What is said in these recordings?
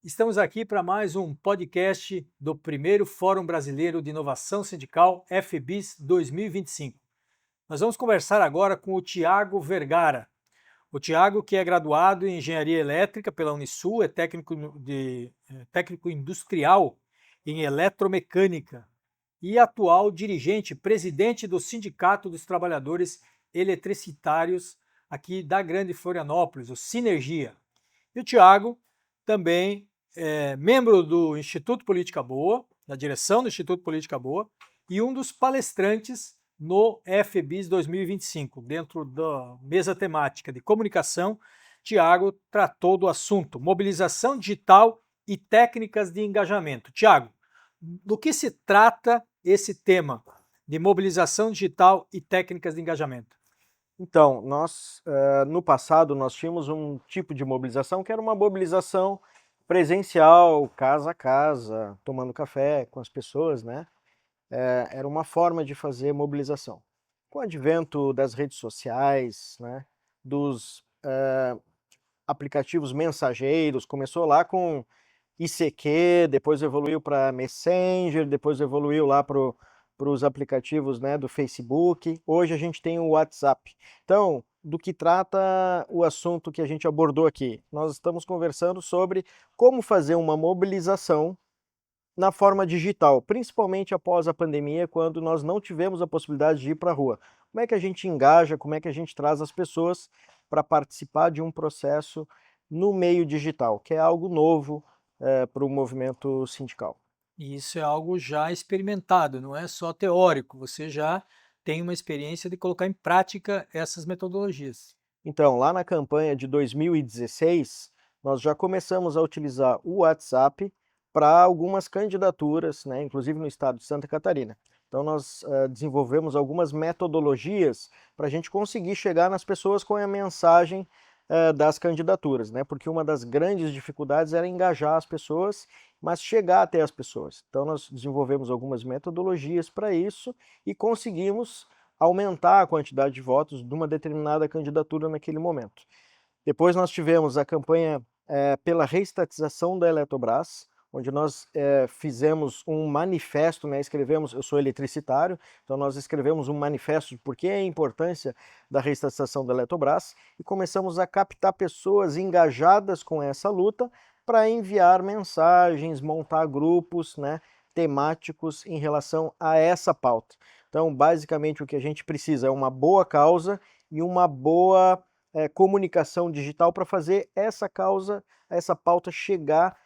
Estamos aqui para mais um podcast do primeiro Fórum Brasileiro de Inovação Sindical, FBIS 2025. Nós vamos conversar agora com o Tiago Vergara. O Tiago, que é graduado em Engenharia Elétrica pela Unisul, é técnico industrial em Eletromecânica e atual dirigente, presidente do Sindicato dos Trabalhadores Eletricitários aqui da Grande Florianópolis, o Sinergia. E o Tiago também é membro do Instituto Política Boa, da direção do Instituto Política Boa, e um dos palestrantes no FBIS 2025. Dentro da mesa temática de comunicação, Tiago tratou do assunto mobilização digital e técnicas de engajamento. Tiago, do que se trata esse tema de mobilização digital e técnicas de engajamento? Então, no passado, nós tínhamos um tipo de mobilização que era uma mobilização presencial, casa a casa, tomando café com as pessoas, né? Era uma forma de fazer mobilização. Com o advento das redes sociais, né, dos aplicativos mensageiros, começou lá com ICQ, depois evoluiu para Messenger, depois evoluiu lá para os aplicativos, né, do Facebook. Hoje a gente tem o WhatsApp. Então, do que trata o assunto que a gente abordou aqui? Nós estamos conversando sobre como fazer uma mobilização na forma digital, principalmente após a pandemia, quando nós não tivemos a possibilidade de ir para a rua. Como é que a gente engaja, como é que a gente traz as pessoas para participar de um processo no meio digital, que é algo novo para o movimento sindical. E isso é algo já experimentado, não é só teórico, você já tem uma experiência de colocar em prática essas metodologias. Então, lá na campanha de 2016, nós já começamos a utilizar o WhatsApp para algumas candidaturas, né, inclusive no estado de Santa Catarina. Então, nós desenvolvemos algumas metodologias para a gente conseguir chegar nas pessoas com a mensagem das candidaturas, né? Porque uma das grandes dificuldades era engajar as pessoas, mas chegar até as pessoas. Então, nós desenvolvemos algumas metodologias para isso e conseguimos aumentar a quantidade de votos de uma determinada candidatura naquele momento. Depois nós tivemos a campanha pela reestatização da Eletrobras, onde nós fizemos um manifesto, né, escrevemos, eu sou eletricitário, então nós escrevemos um manifesto de por que a importância da reestatização da Eletrobras e começamos a captar pessoas engajadas com essa luta para enviar mensagens, montar grupos, né, temáticos em relação a essa pauta. Então, basicamente, o que a gente precisa é uma boa causa e uma boa comunicação digital para fazer essa causa, essa pauta chegar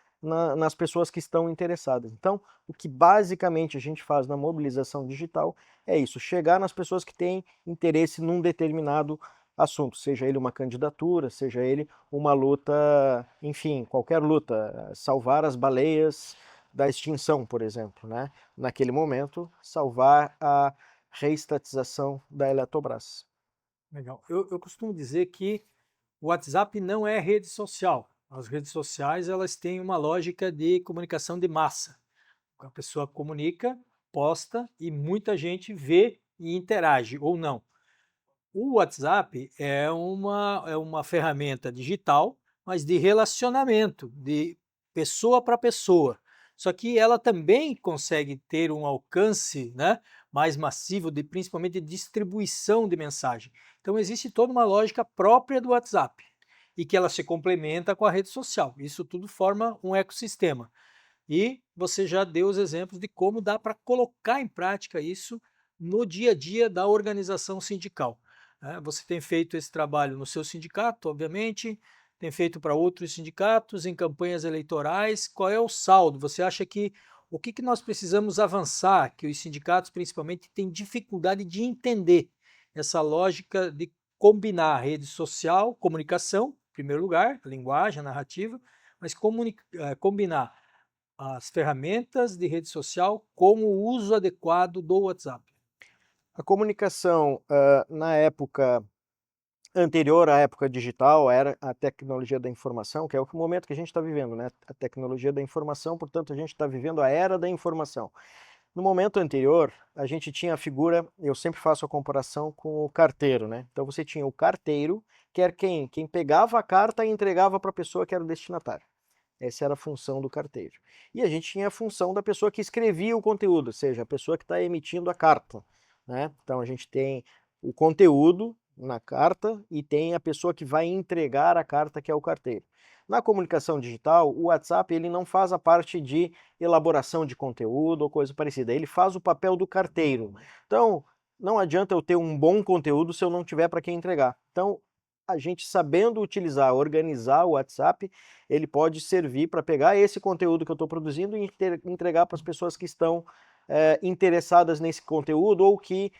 nas pessoas que estão interessadas. Então, o que basicamente a gente faz na mobilização digital é isso, chegar nas pessoas que têm interesse num determinado assunto, seja ele uma candidatura, seja ele uma luta, enfim, qualquer luta, salvar as baleias da extinção, por exemplo, né? Naquele momento, salvar a reestatização da Eletrobras. Legal. Eu costumo dizer que o WhatsApp não é rede social. As redes sociais elas têm uma lógica de comunicação de massa. A pessoa comunica, posta e muita gente vê e interage ou não. O WhatsApp é uma ferramenta digital, mas de relacionamento, de pessoa para pessoa. Só que ela também consegue ter um alcance, né, mais massivo, de, principalmente de distribuição de mensagem. Então existe toda uma lógica própria do WhatsApp e que ela se complementa com a rede social. Isso tudo forma um ecossistema. E você já deu os exemplos de como dá para colocar em prática isso no dia a dia da organização sindical. Você tem feito esse trabalho no seu sindicato, obviamente, tem feito para outros sindicatos, em campanhas eleitorais. Qual é o saldo? Você acha que o que nós precisamos avançar, que os sindicatos principalmente têm dificuldade de entender essa lógica de combinar a rede social, comunicação, em primeiro lugar, a linguagem, a narrativa, mas combinar as ferramentas de rede social com o uso adequado do WhatsApp. A comunicação, na época anterior à época digital, era a tecnologia da informação, que é o momento que a gente está vivendo, né? A tecnologia da informação, portanto, a gente está vivendo a era da informação. No momento anterior, a gente tinha a figura, eu sempre faço a comparação com o carteiro, né? Então você tinha o carteiro, que era quem? Quem pegava a carta e entregava para a pessoa que era o destinatário. Essa era a função do carteiro. E a gente tinha a função da pessoa que escrevia o conteúdo, ou seja, a pessoa que está emitindo a carta, né? Então a gente tem o conteúdo na carta e tem a pessoa que vai entregar a carta, que é o carteiro. Na comunicação digital, o WhatsApp ele não faz a parte de elaboração de conteúdo ou coisa parecida, ele faz o papel do carteiro. Então, não adianta eu ter um bom conteúdo se eu não tiver para quem entregar. Então, a gente sabendo utilizar, organizar o WhatsApp, ele pode servir para pegar esse conteúdo que eu estou produzindo e entregar para as pessoas que estão interessadas nesse conteúdo ou que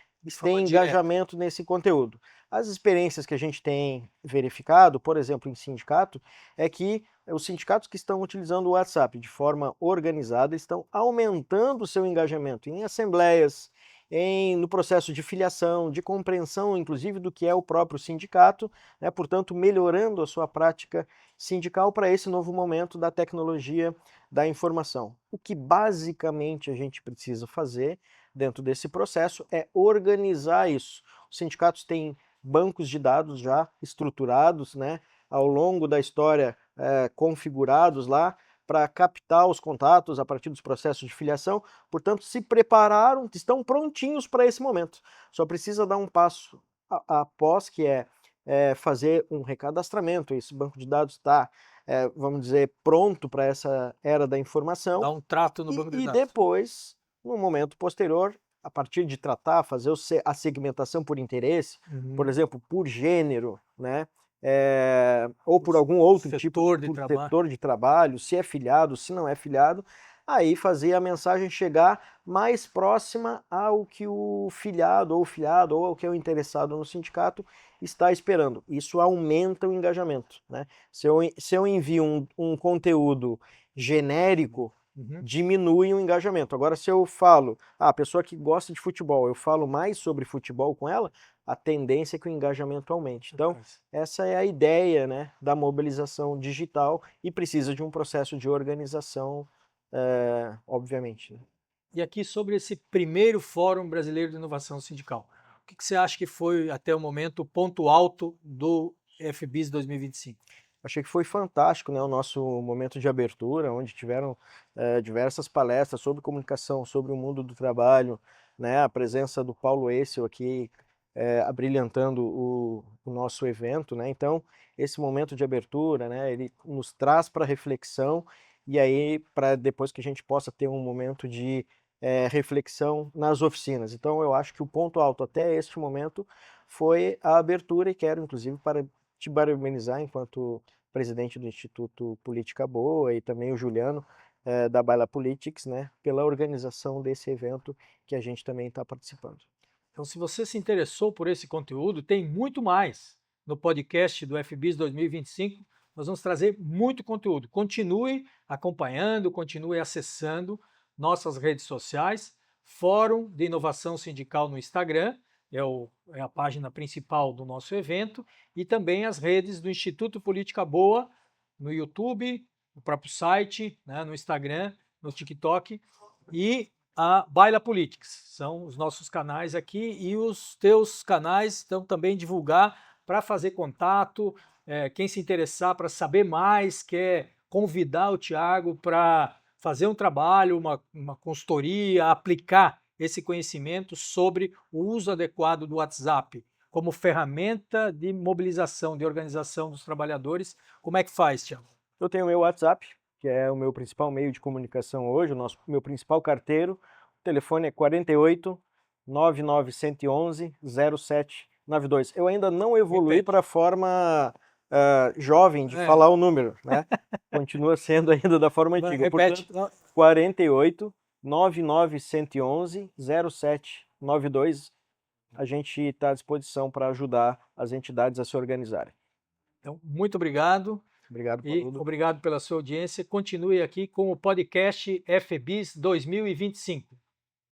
têm engajamento nesse conteúdo. As experiências que a gente tem verificado, por exemplo, em sindicato, é que os sindicatos que estão utilizando o WhatsApp de forma organizada estão aumentando o seu engajamento em assembleias, no processo de filiação, de compreensão, inclusive, do que é o próprio sindicato, né? Portanto, melhorando a sua prática sindical para esse novo momento da tecnologia da informação. O que basicamente a gente precisa fazer dentro desse processo é organizar isso. Os sindicatos têm bancos de dados já estruturados, né, ao longo da história, configurados lá para captar os contatos a partir dos processos de filiação, portanto se prepararam, estão prontinhos para esse momento. Só precisa dar um passo após, que é fazer um recadastramento. Esse banco de dados está, vamos dizer, pronto para essa era da informação. Dá um trato no banco de dados. E depois, no momento posterior, a partir de tratar, fazer a segmentação por interesse, por exemplo, por gênero, né? Ou por algum outro tipo de setor de trabalho, se é filiado, se não é filiado, aí fazer a mensagem chegar mais próxima ao que o filiado ou ao que é o interessado no sindicato está esperando. Isso aumenta o engajamento, né? Se eu envio um conteúdo genérico, diminui o engajamento. Agora, se eu falo, a pessoa que gosta de futebol, eu falo mais sobre futebol com ela, a tendência é que o engajamento aumente. Então, essa é a ideia, né, da mobilização digital e precisa de um processo de organização, obviamente. E aqui sobre esse primeiro Fórum Brasileiro de Inovação Sindical, o que você acha que foi, até o momento, o ponto alto do FBIS 2025? Achei que foi fantástico, né, o nosso momento de abertura, onde tiveram diversas palestras sobre comunicação, sobre o mundo do trabalho, né, a presença do Paulo Essel aqui abrilhantando o nosso evento, né? Então, esse momento de abertura, né, ele nos traz para reflexão e aí para depois que a gente possa ter um momento de reflexão nas oficinas. Então, eu acho que o ponto alto até este momento foi a abertura e quero, inclusive, para te parabenizar enquanto presidente do Instituto Política Boa e também o Juliano da Baila Politics, né, pela organização desse evento que a gente também está participando. Então, se você se interessou por esse conteúdo, tem muito mais no podcast do FBIS 2025. Nós vamos trazer muito conteúdo. Continue acompanhando, continue acessando nossas redes sociais, Fórum de Inovação Sindical no Instagram, é a página principal do nosso evento, e também as redes do Instituto Política Boa, no YouTube, no próprio site, né, no Instagram, no TikTok, e a Baila Politics. São os nossos canais aqui e os teus canais estão também divulgar para fazer contato, quem se interessar para saber mais, quer convidar o Thiago para fazer um trabalho, uma consultoria, aplicar esse conhecimento sobre o uso adequado do WhatsApp como ferramenta de mobilização, de organização dos trabalhadores. Como é que faz, Thiago? Eu tenho o meu WhatsApp, que é o meu principal meio de comunicação hoje, meu principal carteiro. O telefone é 48 9911 0792. Eu ainda não evolui para a forma jovem de falar o número, né? Continua sendo ainda da forma antiga. Repete. Portanto, 48 9911 0792. A gente está à disposição para ajudar as entidades a se organizarem. Então, muito obrigado. Obrigado, Paulo. Obrigado pela sua audiência. Continue aqui com o podcast FBIS 2025.